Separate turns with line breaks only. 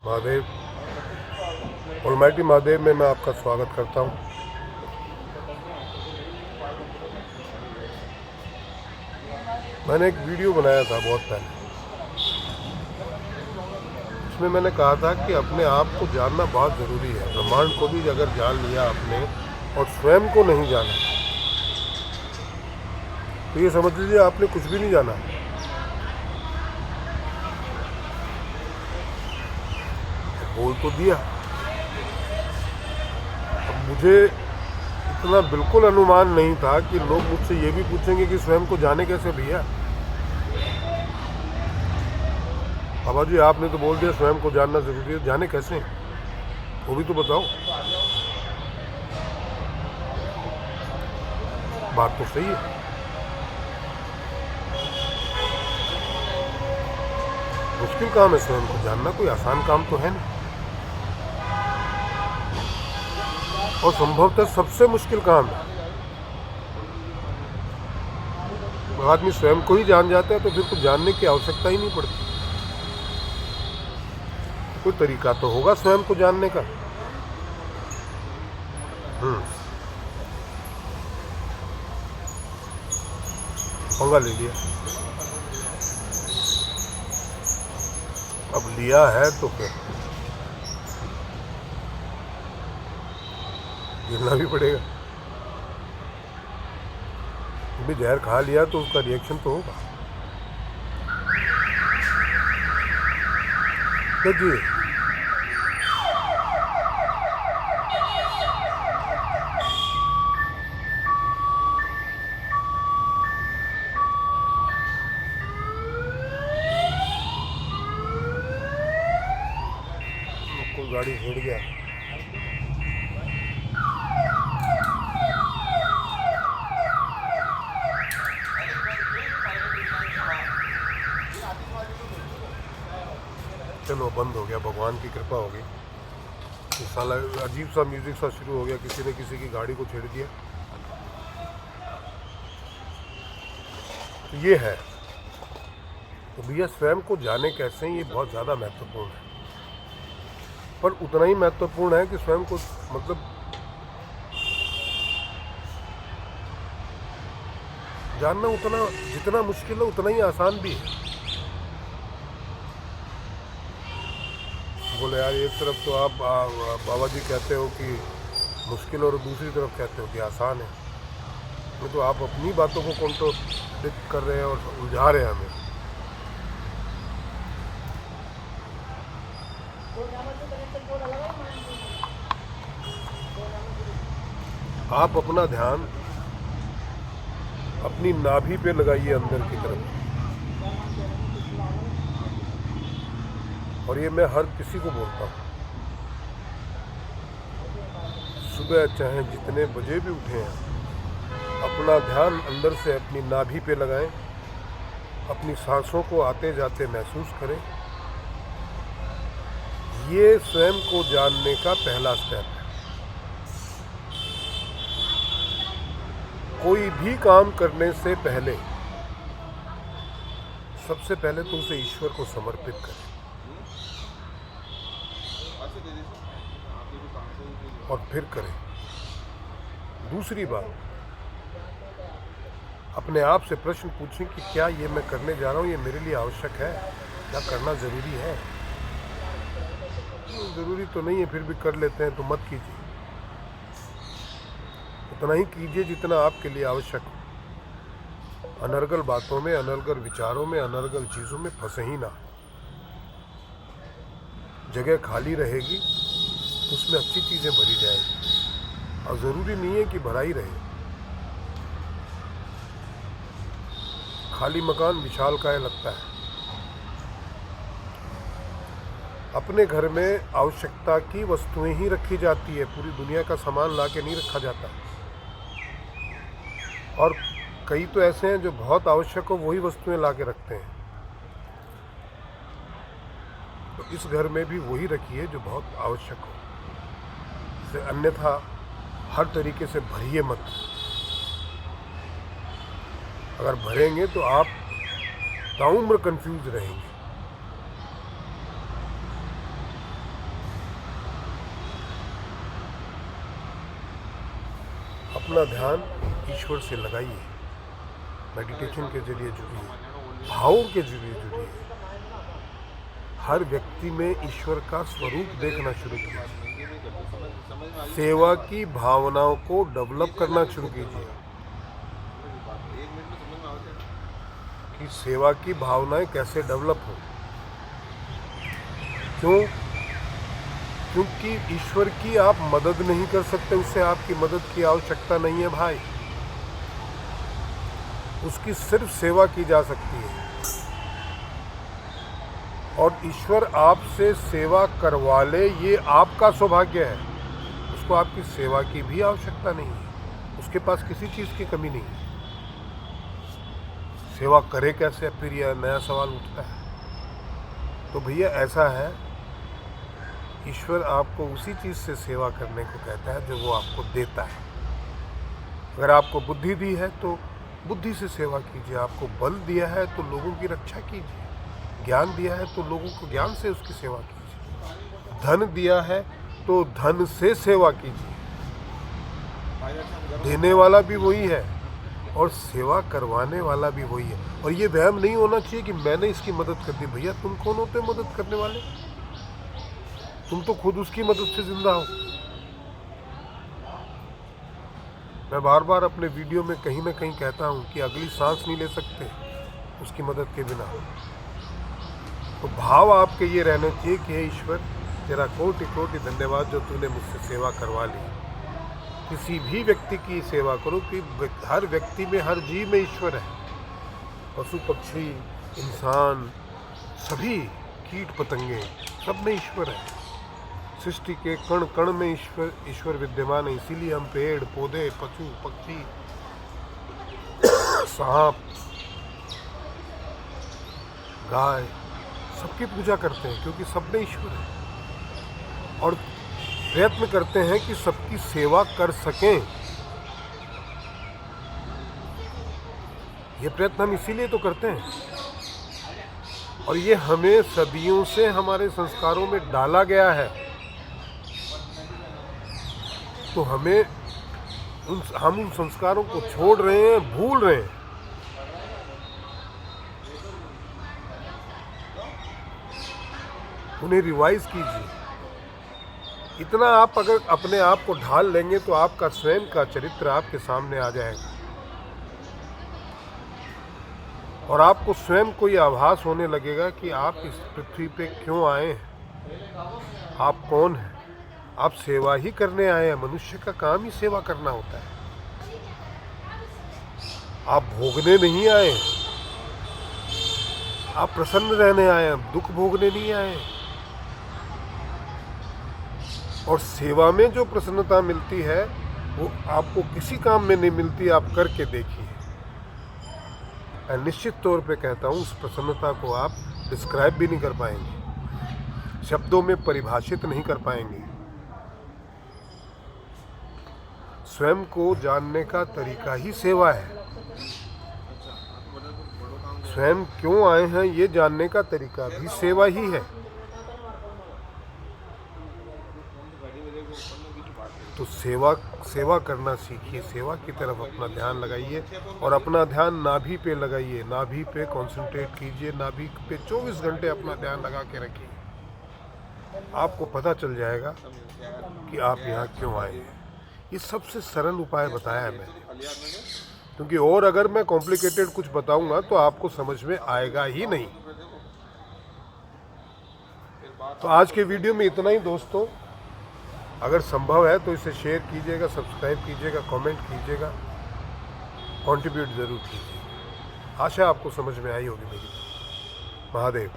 Mahadev, almighty Mahadev में मैं आपका स्वागत करता हूँ। मैंने एक वीडियो बनाया था बहुत पहले, उसमें मैंने कहा था कि अपने आप को जानना बहुत ज़रूरी है। ब्रह्मांड को भी अगर जान लिया आपने और स्वयं को नहीं जाना तो ये समझ लीजिए आपने कुछ भी नहीं जाना। बोल तो दिया, अब मुझे इतना बिल्कुल अनुमान नहीं था कि लोग मुझसे ये भी पूछेंगे कि स्वयं को जाने कैसे भैया। बाबा जी आपने तो बोल दिया स्वयं को जानना जरूरी है, जाने कैसे वो भी तो बताओ। बात तो सही है, मुश्किल काम है स्वयं को जानना, कोई आसान काम तो है नहीं। और संभवतः सबसे मुश्किल काम है। आदमी स्वयं को ही जान जाता है तो फिर कुछ जानने की आवश्यकता ही नहीं पड़ती। कोई तरीका तो होगा स्वयं को जानने का। पंगा ले लिया, अब लिया है तो फिर गिरना भी पड़ेगा। भी जहर खा लिया तो उसका रिएक्शन तो होगा। देखिए कोई गाड़ी छिड़ गया, चलो बंद हो गया, भगवान की कृपा हो गई। तो साला अजीब सा म्यूजिक सा शुरू हो गया, किसी ने किसी की गाड़ी को छेड़ दिया। तो ये है, तो भैया स्वयं को जाने कैसे, ये बहुत ज़्यादा महत्वपूर्ण है। पर उतना ही महत्वपूर्ण है कि स्वयं को मतलब जानना उतना जितना मुश्किल है उतना ही आसान भी है। बोले यार एक तरफ तो आप बाबा जी कहते हो कि मुश्किल और दूसरी तरफ कहते हो कि आसान है, तो आप अपनी बातों को कॉन्ट्रोडिक्ट कर रहे हैं और उलझा रहे हैं हमें। आप अपना ध्यान अपनी नाभि पे लगाइए अंदर की तरफ, और ये मैं हर किसी को बोलता हूँ। सुबह चाहे जितने बजे भी उठे हैं, अपना ध्यान अंदर से अपनी नाभि पे लगाएं, अपनी सांसों को आते जाते महसूस करें। ये स्वयं को जानने का पहला स्टेप है। कोई भी काम करने से पहले सबसे पहले तो उसे ईश्वर को समर्पित करें, और फिर करें। दूसरी बात, अपने आप से प्रश्न पूछें कि क्या ये मैं करने जा रहा हूँ ये मेरे लिए आवश्यक है, क्या करना ज़रूरी है। ज़रूरी तो नहीं है फिर भी कर लेते हैं तो मत कीजिए। उतना ही कीजिए जितना आपके लिए आवश्यक हो। अनर्गल बातों में, अनर्गल विचारों में, अनर्गल चीज़ों में फंसे ही ना। जगह खाली रहेगी तो उसमें अच्छी चीज़ें भरी जाएगी, और ज़रूरी नहीं है कि भरा ही रहे। खाली मकान विशालकाय लगता है। अपने घर में आवश्यकता की वस्तुएं ही रखी जाती है, पूरी दुनिया का सामान ला के नहीं रखा जाता। और कई तो ऐसे हैं जो बहुत आवश्यक हो वही वस्तुएं ला के रखते हैं। तो इस घर में भी वही रखिए जो बहुत आवश्यक हो, अन्यथा हर तरीके से भरिए मत। अगर भरेंगे तो आप ताउम्र कंफ्यूज रहेंगे। अपना ध्यान ईश्वर से लगाइए, मेडिटेशन के जरिए जुड़िए, भावों के जरिए जुड़िए। हर व्यक्ति में ईश्वर का स्वरूप देखना शुरू कीजिए, सेवा की भावनाओं को डेवलप करना शुरू कीजिए कि सेवा की भावनाएं कैसे डेवलप हो। क्यों? क्योंकि ईश्वर की आप मदद नहीं कर सकते, उससे आपकी मदद की आवश्यकता नहीं है भाई। उसकी सिर्फ सेवा की जा सकती है, और ईश्वर आपसे सेवा करवा ले ये आपका सौभाग्य है। उसको आपकी सेवा की भी आवश्यकता नहीं है, उसके पास किसी चीज़ की कमी नहीं है। सेवा करे कैसे, फिर यह नया सवाल उठता है। तो भैया ऐसा है, ईश्वर आपको उसी चीज़ से सेवा करने को कहता है जो वो आपको देता है। अगर आपको बुद्धि दी है तो बुद्धि से सेवा कीजिए, आपको बल दिया है तो लोगों की रक्षा कीजिए, ज्ञान दिया है तो लोगों को ज्ञान से उसकी सेवा कीजिए, धन दिया है तो धन से सेवा कीजिए। देने वाला भी वही है और सेवा करवाने वाला भी वही है। और ये वहम नहीं होना चाहिए कि मैंने इसकी मदद कर दी। भैया तुम कौन होते हो मदद करने वाले? तुम तो खुद उसकी मदद से जिंदा हो। मैं बार बार अपने वीडियो में कहीं ना कहीं कहता हूँ कि अगली सांस नहीं ले सकते उसकी मदद के बिना। तो भाव आपके ये रहने चाहिए कि हे ईश्वर, तेरा कोटि कोटि धन्यवाद जो तूने मुझसे सेवा करवा ली। किसी भी व्यक्ति की सेवा करो कि हर व्यक्ति में, हर जीव में ईश्वर है। पशु पक्षी, इंसान, सभी कीट पतंगे, सब में ईश्वर है। सृष्टि के कण कण में ईश्वर विद्यमान है। इसीलिए हम पेड़ पौधे, पशु पक्षी, सांप, गाय, सबकी पूजा करते हैं क्योंकि सब में ईश्वर है, और प्रयत्न करते हैं कि सबकी सेवा कर सकें। ये प्रयत्न हम इसीलिए तो करते हैं, और ये हमें सदियों से हमारे संस्कारों में डाला गया है। तो हम उन संस्कारों को छोड़ रहे हैं, भूल रहे हैं। उन्हें रिवाइज कीजिए। इतना आप अगर अपने आप को ढाल लेंगे तो आपका स्वयं का चरित्र आपके सामने आ जाएगा, और आपको स्वयं को ये आभास होने लगेगा कि आप इस पृथ्वी पे क्यों आए हैं, आप कौन हैं। आप सेवा ही करने आए हैं। मनुष्य का काम ही सेवा करना होता है। आप भोगने नहीं आए, आप प्रसन्न रहने आए हैं, दुख भोगने नहीं आए। और सेवा में जो प्रसन्नता मिलती है वो आपको किसी काम में नहीं मिलती। आप करके देखिए। मैं निश्चित तौर पे कहता हूँ, उस प्रसन्नता को आप डिस्क्राइब भी नहीं कर पाएंगे, शब्दों में परिभाषित नहीं कर पाएंगे। स्वयं को जानने का तरीका ही सेवा है। स्वयं क्यों आए हैं ये जानने का तरीका भी सेवा ही है। तो सेवा करना सीखिए, सेवा की तरफ अपना ध्यान लगाइए, और अपना ध्यान नाभि पे लगाइए। नाभि पे कंसंट्रेट कीजिए, नाभि पे 24 घंटे अपना ध्यान लगा के रखिए। आपको पता चल जाएगा कि आप यहाँ क्यों आए हैं। ये सबसे सरल उपाय बताया है मैंने, क्योंकि और अगर मैं कॉम्प्लिकेटेड कुछ बताऊंगा तो आपको समझ में आएगा ही नहीं। तो आज के वीडियो में इतना ही दोस्तों। अगर संभव है तो इसे शेयर कीजिएगा, सब्सक्राइब कीजिएगा, कमेंट कीजिएगा, कंट्रीब्यूट ज़रूर कीजिएगा। आशा आपको समझ में आई होगी मेरी। महादेव।